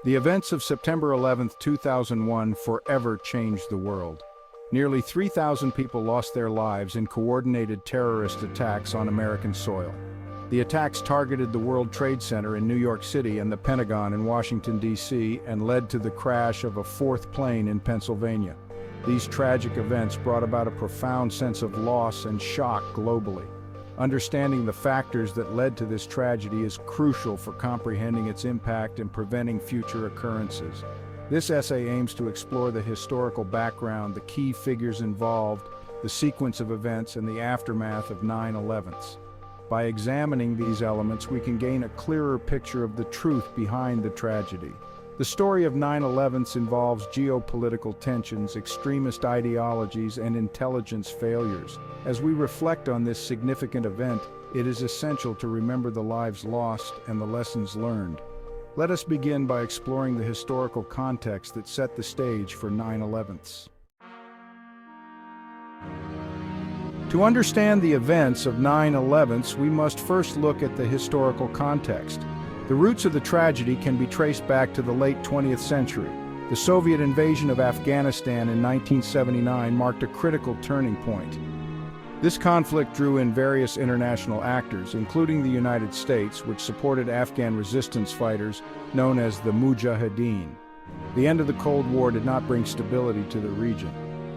The events of September 11, 2001 forever changed the world. Nearly 3,000 people lost their lives in coordinated terrorist attacks on American soil. The attacks targeted the World Trade Center in New York City and the Pentagon in Washington, D.C., and led to the crash of a fourth plane in Pennsylvania. These tragic events brought about a profound sense of loss and shock globally. Understanding the factors that led to this tragedy is crucial for comprehending its impact and preventing future occurrences. This essay aims to explore the historical background, the key figures involved, the sequence of events, and the aftermath of 9/11. By examining these elements, we can gain a clearer picture of the truth behind the tragedy. The story of 9/11 involves geopolitical tensions, extremist ideologies, and intelligence failures. As we reflect on this significant event, it is essential to remember the lives lost and the lessons learned. Let us begin by exploring the historical context that set the stage for 9/11. To understand the events of 9/11, we must first look at the historical context. The roots of the tragedy can be traced back to the late 20th century. The Soviet invasion of Afghanistan in 1979 marked a critical turning point. This conflict drew in various international actors, including the United States, which supported Afghan resistance fighters known as the Mujahideen. The end of the Cold War did not bring stability to the region.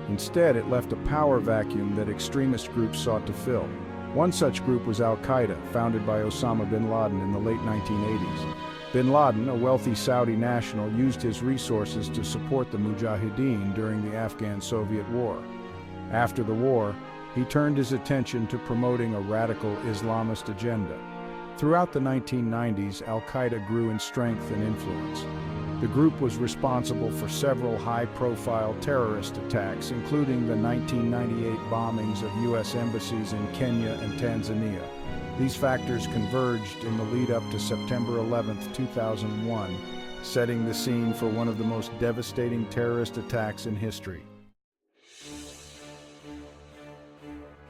Instead, it left a power vacuum that extremist groups sought to fill. One such group was al-Qaeda, founded by Osama bin Laden in the late 1980s. Bin Laden, a wealthy Saudi national, used his resources to support the Mujahideen during the Afghan-Soviet War. After the war, he turned his attention to promoting a radical Islamist agenda. Throughout the 1990s, al-Qaeda grew in strength and influence. The group was responsible for several high-profile terrorist attacks, including the 1998 bombings of U.S. embassies in Kenya and Tanzania. These factors converged in the lead-up to September 11, 2001, setting the scene for one of the most devastating terrorist attacks in history.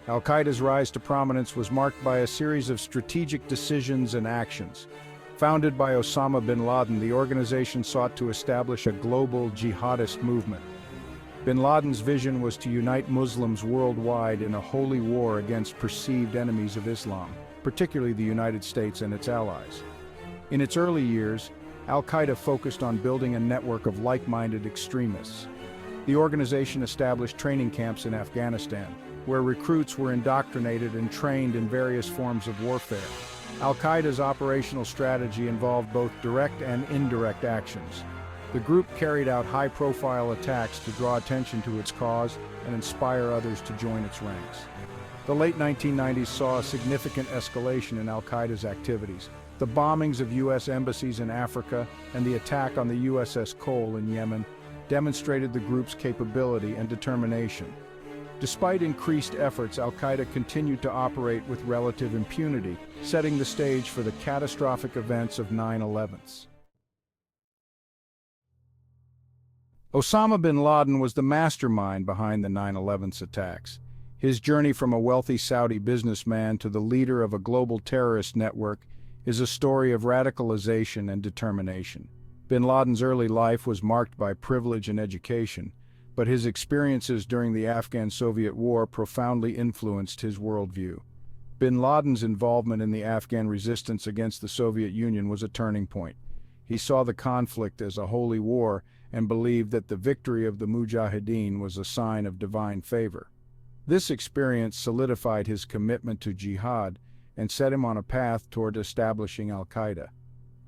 Al-Qaeda's rise to prominence was marked by a series of strategic decisions and actions. Founded by Osama bin Laden, the organization sought to establish a global jihadist movement. Bin Laden's vision was to unite Muslims worldwide in a holy war against perceived enemies of Islam, particularly the United States and its allies. In its early years, al-Qaeda focused on building a network of like-minded extremists. The organization established training camps in Afghanistan, where recruits were indoctrinated and trained in various forms of warfare. Al-Qaeda's operational strategy involved both direct and indirect actions. The group carried out high-profile attacks to draw attention to its cause and inspire others to join its ranks. The late 1990s saw a significant escalation in al-Qaeda's activities. The bombings of U.S. embassies in Africa and the attack on the USS Cole in Yemen demonstrated the group's capability and determination. Despite increased efforts, al-Qaeda continued to operate with relative impunity, setting the stage for the catastrophic events of 9/11. Osama bin Laden was the mastermind behind the 9/11 attacks. His journey from a wealthy Saudi businessman to the leader of a global terrorist network is a story of radicalization and determination. Bin Laden's early life was marked by privilege and education, but his experiences during the Afghan-Soviet War profoundly influenced his worldview. Bin Laden's involvement in the Afghan resistance against the Soviet Union was a turning point. He saw the conflict as a holy war and believed that the victory of the Mujahideen was a sign of divine favor. This experience solidified his commitment to jihad and set him on a path toward establishing al-Qaeda.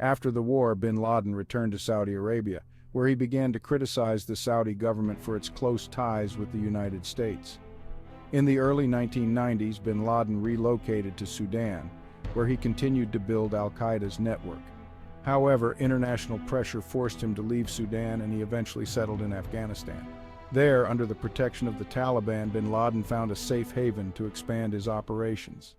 After the war, bin Laden returned to Saudi Arabia, where he began to criticize the Saudi government for its close ties with the United States. In the early 1990s, bin Laden relocated to Sudan, where he continued to build al-Qaeda's network. However, international pressure forced him to leave Sudan, and he eventually settled in Afghanistan. There, under the protection of the Taliban, bin Laden found a safe haven to expand his operations.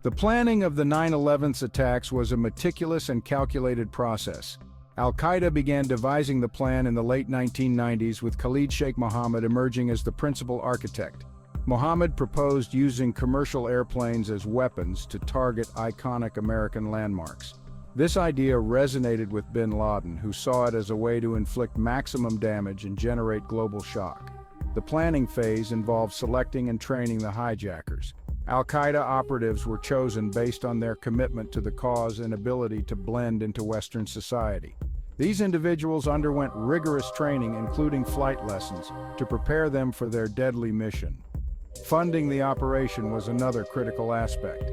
The planning of the 9/11 attacks was a meticulous and calculated process. Al-Qaeda began devising the plan in the late 1990s, with Khalid Sheikh Mohammed emerging as the principal architect. Mohammed proposed using commercial airplanes as weapons to target iconic American landmarks. This idea resonated with bin Laden, who saw it as a way to inflict maximum damage and generate global shock. The planning phase involved selecting and training the hijackers. Al-Qaeda operatives were chosen based on their commitment to the cause and ability to blend into Western society. These individuals underwent rigorous training, including flight lessons, to prepare them for their deadly mission. Funding the operation was another critical aspect.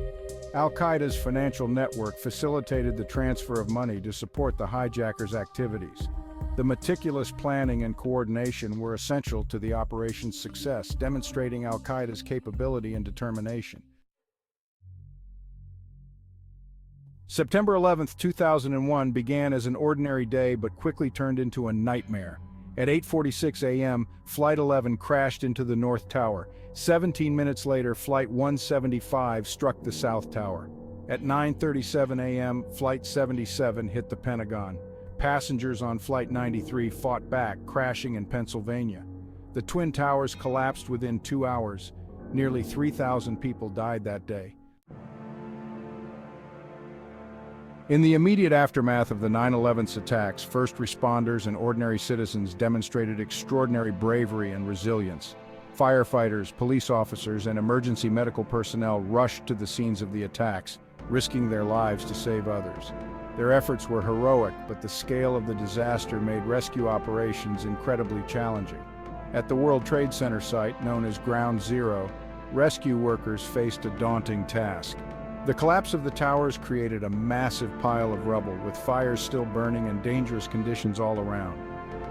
Al-Qaeda's financial network facilitated the transfer of money to support the hijackers' activities. The meticulous planning and coordination were essential to the operation's success, demonstrating Al-Qaeda's capability and determination. September 11, 2001 began as an ordinary day but quickly turned into a nightmare. At 8:46 a.m., Flight 11 crashed into the North Tower. 17 minutes later, Flight 175 struck the South Tower. At 9:37 a.m., Flight 77 hit the Pentagon. Passengers on Flight 93 fought back, crashing in Pennsylvania. The Twin Towers collapsed within 2 hours. Nearly 3,000 people died that day. In the immediate aftermath of the 9/11 attacks, first responders and ordinary citizens demonstrated extraordinary bravery and resilience. Firefighters, police officers, and emergency medical personnel rushed to the scenes of the attacks, risking their lives to save others. Their efforts were heroic, but the scale of the disaster made rescue operations incredibly challenging. At the World Trade Center site, known as Ground Zero, rescue workers faced a daunting task. The collapse of the towers created a massive pile of rubble, with fires still burning and dangerous conditions all around.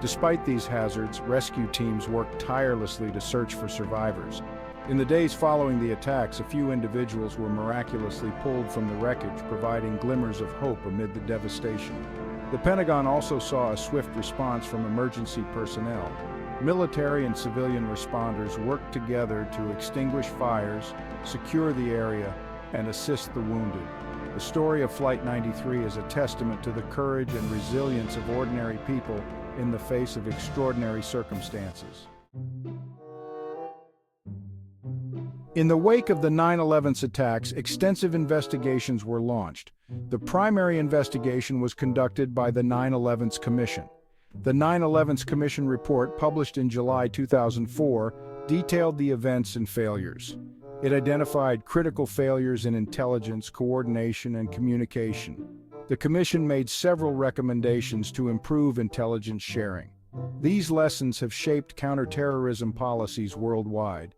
Despite these hazards, rescue teams worked tirelessly to search for survivors. In the days following the attacks, a few individuals were miraculously pulled from the wreckage, providing glimmers of hope amid the devastation. The Pentagon also saw a swift response from emergency personnel. Military and civilian responders worked together to extinguish fires, secure the area, and assist the wounded. The story of Flight 93 is a testament to the courage and resilience of ordinary people in the face of extraordinary circumstances. In the wake of the 9/11 attacks, extensive investigations were launched. The primary investigation was conducted by the 9/11 Commission. The 9/11 Commission report, published in July 2004, detailed the events and failures. It identified critical failures in intelligence, coordination, and communication. The Commission made several recommendations to improve intelligence sharing. These lessons have shaped counterterrorism policies worldwide.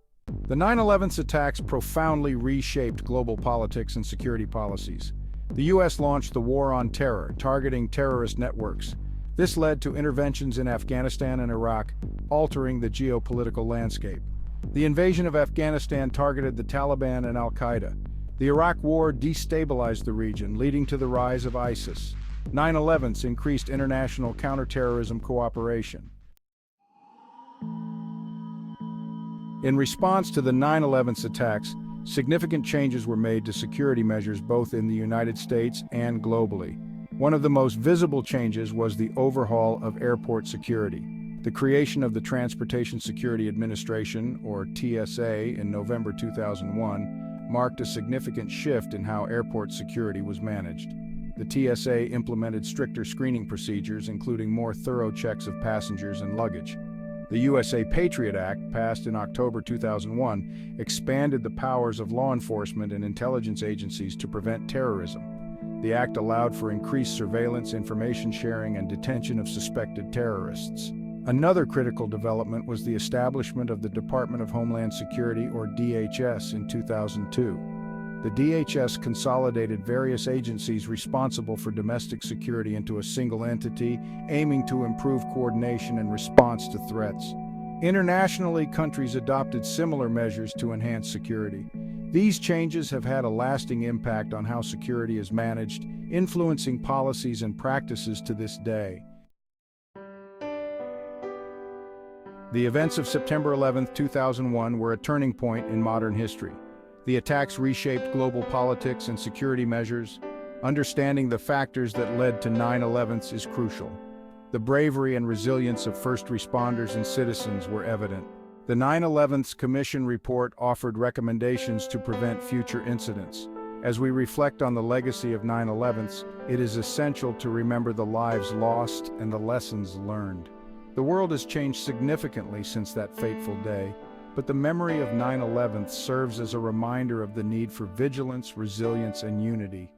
The 9/11 attacks profoundly reshaped global politics and security policies. The U.S. launched the War on Terror, targeting terrorist networks. This led to interventions in Afghanistan and Iraq, altering the geopolitical landscape. The invasion of Afghanistan targeted the Taliban and al-Qaeda. The Iraq War destabilized the region, leading to the rise of ISIS. 9/11 increased international counterterrorism cooperation. In response to the 9/11 attacks, significant changes were made to security measures both in the United States and globally. One of the most visible changes was the overhaul of airport security. The creation of the Transportation Security Administration, or TSA, in November 2001 marked a significant shift in how airport security was managed. The TSA implemented stricter screening procedures, including more thorough checks of passengers and luggage. The USA Patriot Act, passed in October 2001, expanded the powers of law enforcement and intelligence agencies to prevent terrorism. The act allowed for increased surveillance, information sharing, and detention of suspected terrorists. Another critical development was the establishment of the Department of Homeland Security, or DHS, in 2002. The DHS consolidated various agencies responsible for domestic security into a single entity, aiming to improve coordination and response to threats. Internationally, countries adopted similar measures to enhance security. These changes have had a lasting impact on how security is managed, influencing policies and practices to this day. The events of September 11, 2001 were a turning point in modern history. The attacks reshaped global politics and security measures. Understanding the factors that led to 9/11 is crucial. The bravery and resilience of first responders and citizens were evident. The 9/11 Commission report offered recommendations to prevent future incidents. As we reflect on the legacy of 9/11s, it is essential to remember the lives lost and the lessons learned. The world has changed significantly since that fateful day, but the memory of 9/11 serves as a reminder of the need for vigilance, resilience, and unity.